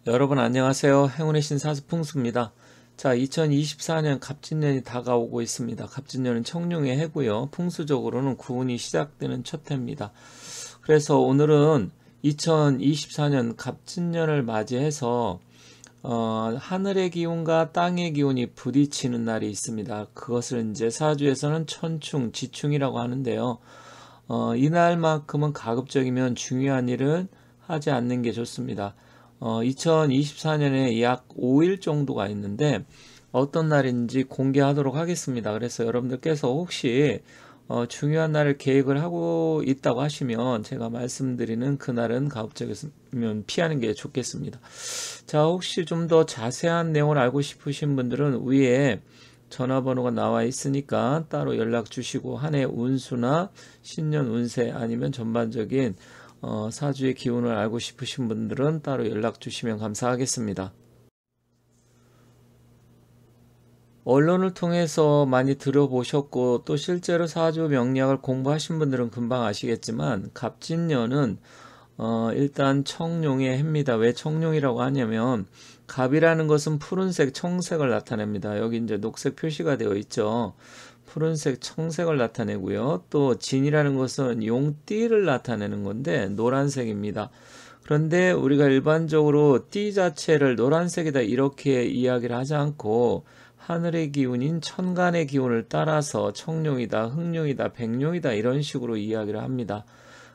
여러분 안녕하세요. 행운의 신 사스풍수입니다. 자, 2024년 갑진년이 다가오고 있습니다. 갑진년은 청룡의 해고요. 풍수적으로는 구운이 시작되는 첫 해입니다. 그래서 오늘은 2024년 갑진년을 맞이해서 하늘의 기운과 땅의 기운이 부딪히는 날이 있습니다. 그것을 이제 사주에서는 천충, 지충이라고 하는데요. 이날만큼은 가급적이면 중요한 일은 하지 않는 게 좋습니다. 2024년에 약 5일 정도가 있는데 어떤 날인지 공개하도록 하겠습니다. 그래서 여러분들께서 혹시 중요한 날을 계획을 하고 있다고 하시면 제가 말씀드리는 그날은 가급적이면 피하는 게 좋겠습니다. 자, 혹시 좀 더 자세한 내용을 알고 싶으신 분들은 위에 전화번호가 나와 있으니까 따로 연락 주시고 한 해 운수나 신년 운세 아니면 전반적인 사주의 기운을 알고 싶으신 분들은 따로 연락 주시면 감사하겠습니다. 언론을 통해서 많이 들어보셨고 또 실제로 사주 명리학을 공부하신 분들은 금방 아시겠지만 갑진년은 일단 청룡의 해입니다. 왜 청룡이라고 하냐면 갑이라는 것은 푸른색, 청색을 나타냅니다. 여기 이제 녹색 표시가 되어 있죠. 푸른색, 청색을 나타내고요. 또 진이라는 것은 용띠를 나타내는 건데 노란색입니다. 그런데 우리가 일반적으로 띠 자체를 노란색이다 이렇게 이야기를 하지 않고 하늘의 기운인 천간의 기운을 따라서 청룡이다, 흑룡이다, 백룡이다 이런 식으로 이야기를 합니다.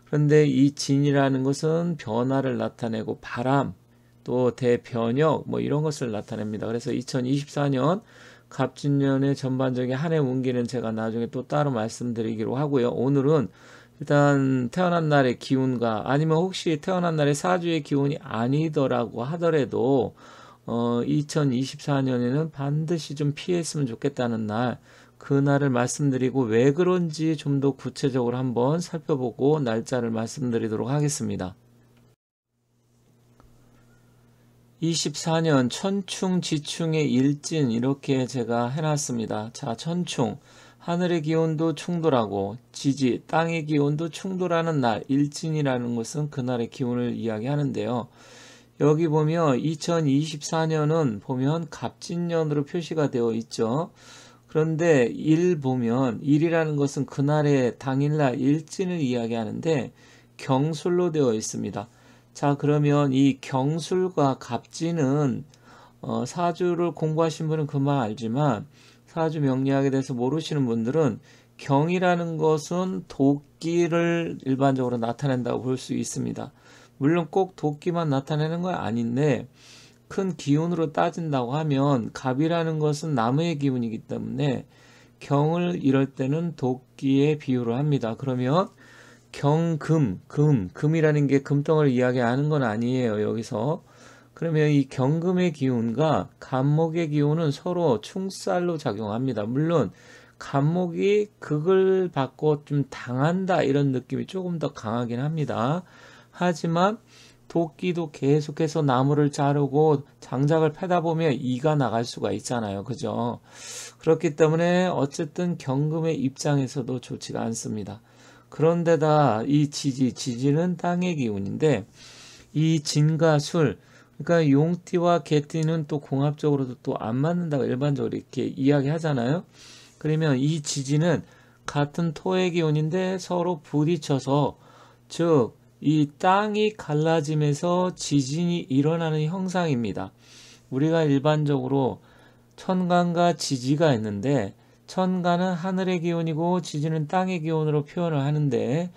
그런데 이 진이라는 것은 변화를 나타내고 바람, 또 대변역 뭐 이런 것을 나타냅니다. 그래서 2024년 갑진년의 전반적인 한 해 운기는 제가 나중에 또 따로 말씀드리기로 하고요. 오늘은 일단 태어난 날의 기운과 아니면 혹시 태어난 날의 사주의 기운이 아니더라고 하더라도 2024년에는 반드시 좀 피했으면 좋겠다는 날, 그 날을 말씀드리고 왜 그런지 좀 더 구체적으로 한번 살펴보고 날짜를 말씀드리도록 하겠습니다. 24년 천충, 지충의 일진 이렇게 제가 해놨습니다. 자, 천충, 하늘의 기온도 충돌하고 지지, 땅의 기온도 충돌하는 날, 일진이라는 것은 그날의 기온을 이야기하는데요. 여기 보면 2024년은 보면 갑진년으로 표시가 되어 있죠. 그런데 일 보면 일이라는 것은 그날의 당일날 일진을 이야기하는데 경술로 되어 있습니다. 자, 그러면 이 경술과 갑진은 사주를 공부하신 분은 금방 알지만 사주 명리학에 대해서 모르시는 분들은 경이라는 것은 도끼를 일반적으로 나타낸다고 볼 수 있습니다. 물론 꼭 도끼만 나타내는 건 아닌데 큰 기운으로 따진다고 하면 갑이라는 것은 나무의 기운이기 때문에 경을 이럴 때는 도끼에 비유를 합니다. 그러면 금이라는 게 금덩어리를 이야기하는 건 아니에요. 여기서. 그러면 이 경금의 기운과 갑목의 기운은 서로 충살로 작용합니다. 물론 갑목이 극을 받고 좀 당한다 이런 느낌이 조금 더 강하긴 합니다. 하지만 도끼도 계속해서 나무를 자르고 장작을 패다 보면 이가 나갈 수가 있잖아요. 그죠? 그렇기 때문에 어쨌든 경금의 입장에서도 좋지가 않습니다. 그런데다 이 지지는 땅의 기운인데 이 진과 술, 그러니까 용띠와 개띠는 또 공합적으로도 또 안 맞는다고 일반적으로 이렇게 이야기하잖아요. 그러면 이 지지는 같은 토의 기운인데 서로 부딪혀서 즉 이 땅이 갈라지면서 지진이 일어나는 형상입니다. 우리가 일반적으로 천간과 지지가 있는데 천간은 하늘의 기운이고 지지는 땅의 기운으로 표현을 하는데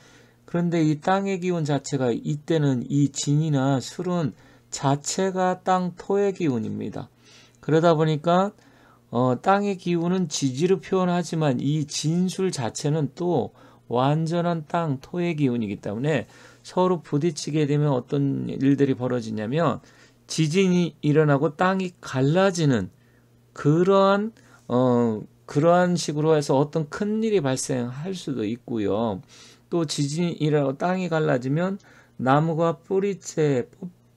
그런데 이 땅의 기운 자체가 이때는 이 진이나 술은 자체가 땅 토의 기운입니다. 그러다 보니까 땅의 기운은 지지로 표현하지만 이 진술 자체는 또 완전한 땅 토의 기운이기 때문에 서로 부딪히게 되면 어떤 일들이 벌어지냐면 지진이 일어나고 땅이 갈라지는 그러한 그러한 식으로 해서 어떤 큰 일이 발생할 수도 있고요. 또 지진이 일어나고 땅이 갈라지면 나무가 뿌리채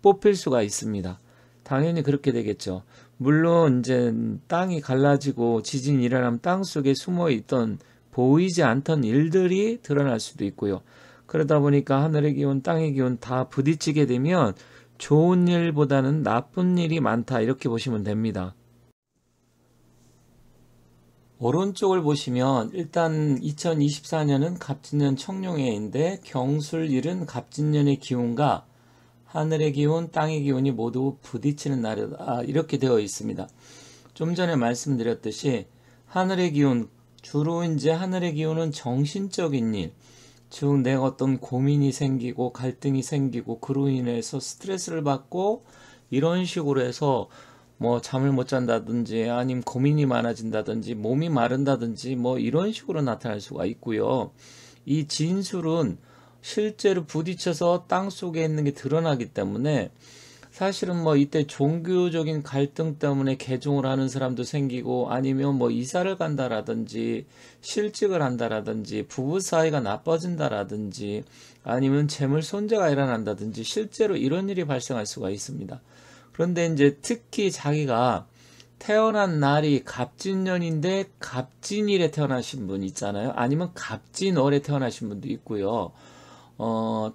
뽑힐 수가 있습니다. 당연히 그렇게 되겠죠. 물론 이제 땅이 갈라지고 지진이 일어나면 땅 속에 숨어 있던 보이지 않던 일들이 드러날 수도 있고요. 그러다 보니까 하늘의 기운, 땅의 기운 다 부딪히게 되면 좋은 일보다는 나쁜 일이 많다 이렇게 보시면 됩니다. 오른쪽을 보시면 일단 2024년은 갑진년 청룡해인데 경술일은 갑진년의 기운과 하늘의 기운, 땅의 기운이 모두 부딪히는 날이다 이렇게 되어 있습니다. 좀 전에 말씀드렸듯이 하늘의 기운, 주로 이제 하늘의 기운은 정신적인 일, 즉 내가 어떤 고민이 생기고 갈등이 생기고 그로 인해서 스트레스를 받고 이런 식으로 해서 뭐 잠을 못 잔다든지 아니면 고민이 많아진다든지 몸이 마른다든지 뭐 이런 식으로 나타날 수가 있고요. 이 진술은 실제로 부딪혀서 땅 속에 있는 게 드러나기 때문에 사실은 뭐 이때 종교적인 갈등 때문에 개종을 하는 사람도 생기고 아니면 뭐 이사를 간다라든지 실직을 한다라든지 부부 사이가 나빠진다라든지 아니면 재물 손재가 일어난다든지 실제로 이런 일이 발생할 수가 있습니다. 그런데 이제 특히 자기가 태어난 날이 갑진년인데 갑진일에 태어나신 분 있잖아요. 아니면 갑진월에 태어나신 분도 있고요.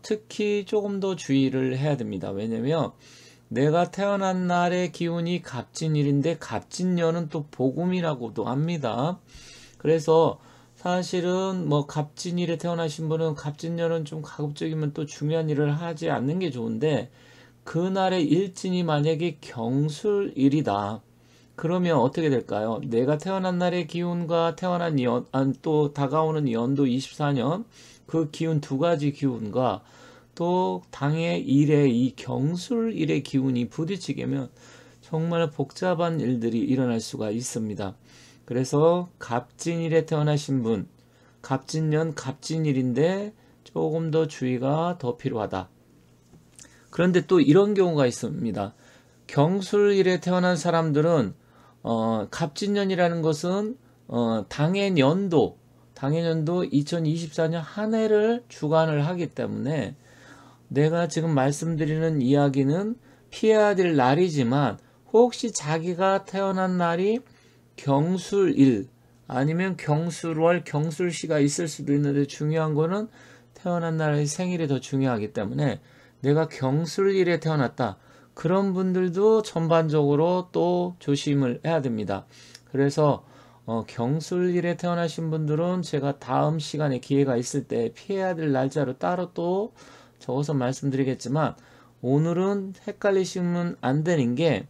특히 조금 더 주의를 해야 됩니다. 왜냐면 내가 태어난 날의 기운이 갑진일인데 갑진년은 또 복음이라고도 합니다. 그래서 사실은 뭐 갑진일에 태어나신 분은 갑진년은 좀 가급적이면 또 중요한 일을 하지 않는 게 좋은데 그날의 일진이 만약에 경술일이다. 그러면 어떻게 될까요? 내가 태어난 날의 기운과 태어난 또 다가오는 연도 24년 그 기운 두 가지 기운과 또 당의 일의 이 경술일의 기운이 부딪히게면 정말 복잡한 일들이 일어날 수가 있습니다. 그래서 갑진일에 태어나신 분, 갑진년 갑진일인데 조금 더 주의가 더 필요하다. 그런데 또 이런 경우가 있습니다. 경술일에 태어난 사람들은 갑진년이라는 것은 당해년도 2024년 한 해를 주관을 하기 때문에 내가 지금 말씀드리는 이야기는 피해야 될 날이지만 혹시 자기가 태어난 날이 경술일 아니면 경술월, 경술시가 있을 수도 있는데 중요한 거는 태어난 날의 생일이 더 중요하기 때문에 내가 경술일에 태어났다. 그런 분들도 전반적으로 또 조심을 해야 됩니다. 그래서 경술일에 태어나신 분들은 제가 다음 시간에 기회가 있을 때 피해야 될 날짜로 따로 또 적어서 말씀드리겠지만 오늘은 헷갈리시면 안 되는 게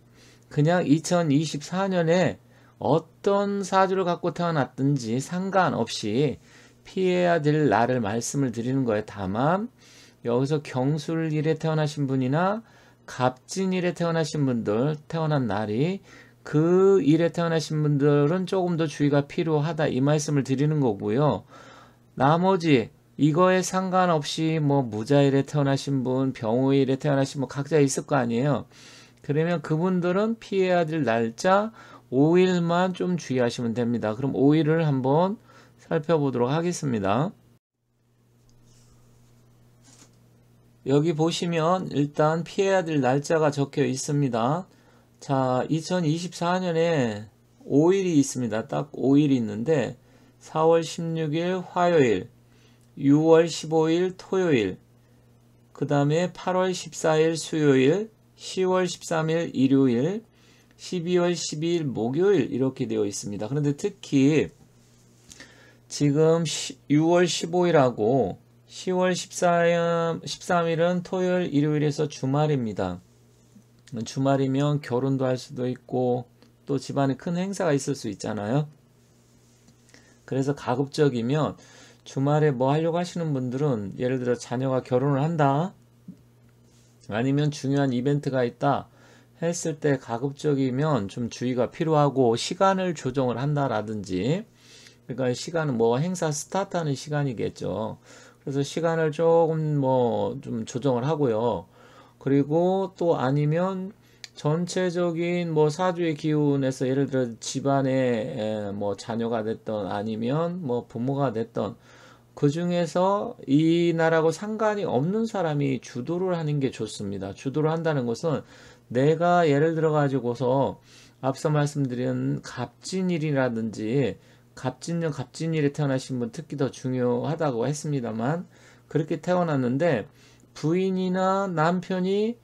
그냥 2024년에 어떤 사주를 갖고 태어났든지 상관없이 피해야 될 날을 말씀을 드리는 거예요. 다만 여기서 경술일에 태어나신 분이나 갑진일에 태어나신 분들 태어난 날이 그 일에 태어나신 분들은 조금 더 주의가 필요하다 이 말씀을 드리는 거고요. 나머지 이거에 상관없이 뭐 무자일에 태어나신 분, 병호일에 태어나신 분 각자 있을 거 아니에요. 그러면 그분들은 피해야 될 날짜 5일만 좀 주의하시면 됩니다. 그럼 5일을 한번 살펴보도록 하겠습니다. 여기 보시면 일단 피해야 될 날짜가 적혀 있습니다. 자, 2024년에 5일이 있습니다. 딱 5일이 있는데 4월 16일 화요일, 6월 15일 토요일, 그 다음에 8월 14일 수요일, 10월 13일 일요일, 12월 12일 목요일 이렇게 되어 있습니다. 그런데 특히 지금 6월 15일하고 10월 13일은 토요일, 일요일에서 주말입니다. 주말이면 결혼도 할 수도 있고 또 집안에 큰 행사가 있을 수 있잖아요. 그래서 가급적이면 주말에 뭐 하려고 하시는 분들은 예를 들어 자녀가 결혼을 한다 아니면 중요한 이벤트가 있다 했을 때 가급적이면 좀 주의가 필요하고 시간을 조정을 한다라든지 그러니까 시간은 뭐 행사 스타트하는 시간이겠죠. 그래서 시간을 조금 뭐 좀 조정을 하고요. 그리고 또 아니면 전체적인 뭐 사주의 기운에서 예를 들어 집안에 뭐 자녀가 됐던 아니면 뭐 부모가 됐던 그 중에서 이 날하고 상관이 없는 사람이 주도를 하는 게 좋습니다. 주도를 한다는 것은 내가 예를 들어 가지고서 앞서 말씀드린 갑진일이라든지 갑진년 갑진일에 태어나신 분 특히 더 중요하다고 했습니다만 그렇게 태어났는데 부인이나 남편이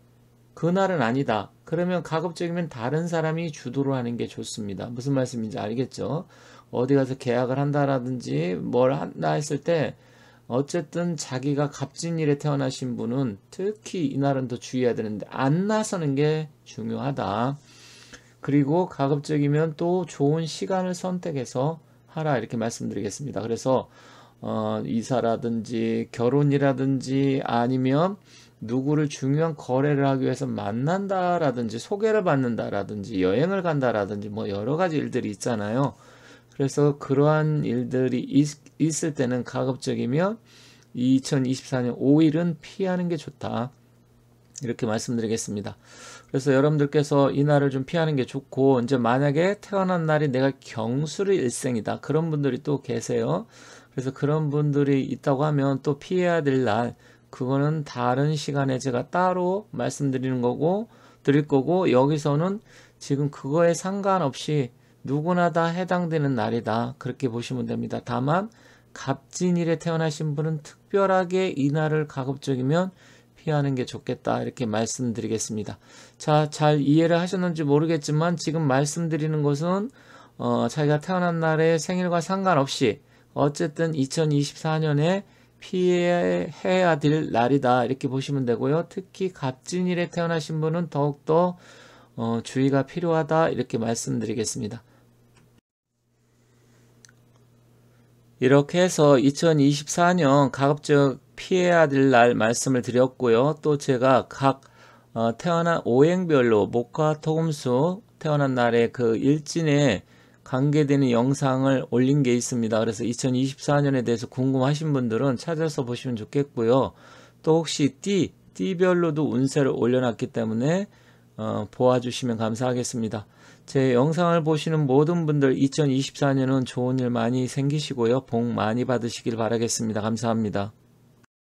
그날은 아니다. 그러면 가급적이면 다른 사람이 주도를 하는 게 좋습니다. 무슨 말씀인지 알겠죠? 어디 가서 계약을 한다라든지 뭘 한다 했을 때 어쨌든 자기가 갑진일에 태어나신 분은 특히 이날은 더 주의해야 되는데 안 나서는 게 중요하다. 그리고 가급적이면 또 좋은 시간을 선택해서 하라 이렇게 말씀드리겠습니다. 그래서 이사라든지 결혼이라든지 아니면 누구를 중요한 거래를 하기 위해서 만난다라든지 소개를 받는다라든지 여행을 간다라든지 뭐 여러 가지 일들이 있잖아요. 그래서 그러한 일들이 있을 때는 가급적이면 2024년 5일은 피하는 게 좋다. 이렇게 말씀드리겠습니다. 그래서 여러분들께서 이 날을 좀 피하는 게 좋고, 이제 만약에 태어난 날이 내가 경술의 일생이다. 그런 분들이 또 계세요. 그래서 그런 분들이 있다고 하면 또 피해야 될 날, 그거는 다른 시간에 제가 따로 말씀드리는 거고, 드릴 거고, 여기서는 지금 그거에 상관없이 누구나 다 해당되는 날이다. 그렇게 보시면 됩니다. 다만, 갑진일에 태어나신 분은 특별하게 이 날을 가급적이면 피하는 게 좋겠다 이렇게 말씀드리겠습니다. 자, 잘 이해를 하셨는지 모르겠지만 지금 말씀드리는 것은 자기가 태어난 날의 생일과 상관없이 어쨌든 2024년에 피해야 될 날이다 이렇게 보시면 되고요. 특히 갑진일에 태어나신 분은 더욱더 주의가 필요하다 이렇게 말씀드리겠습니다. 이렇게 해서 2024년 가급적 피해야 될 날 말씀을 드렸고요. 또 제가 각 태어난 오행별로 목화 토금수 태어난 날의 그 일진에 관계되는 영상을 올린 게 있습니다. 그래서 2024년에 대해서 궁금하신 분들은 찾아서 보시면 좋겠고요. 또 혹시 띠별로도 운세를 올려놨기 때문에 보아주시면 감사하겠습니다. 제 영상을 보시는 모든 분들 2024년은 좋은 일 많이 생기시고요. 복 많이 받으시길 바라겠습니다. 감사합니다.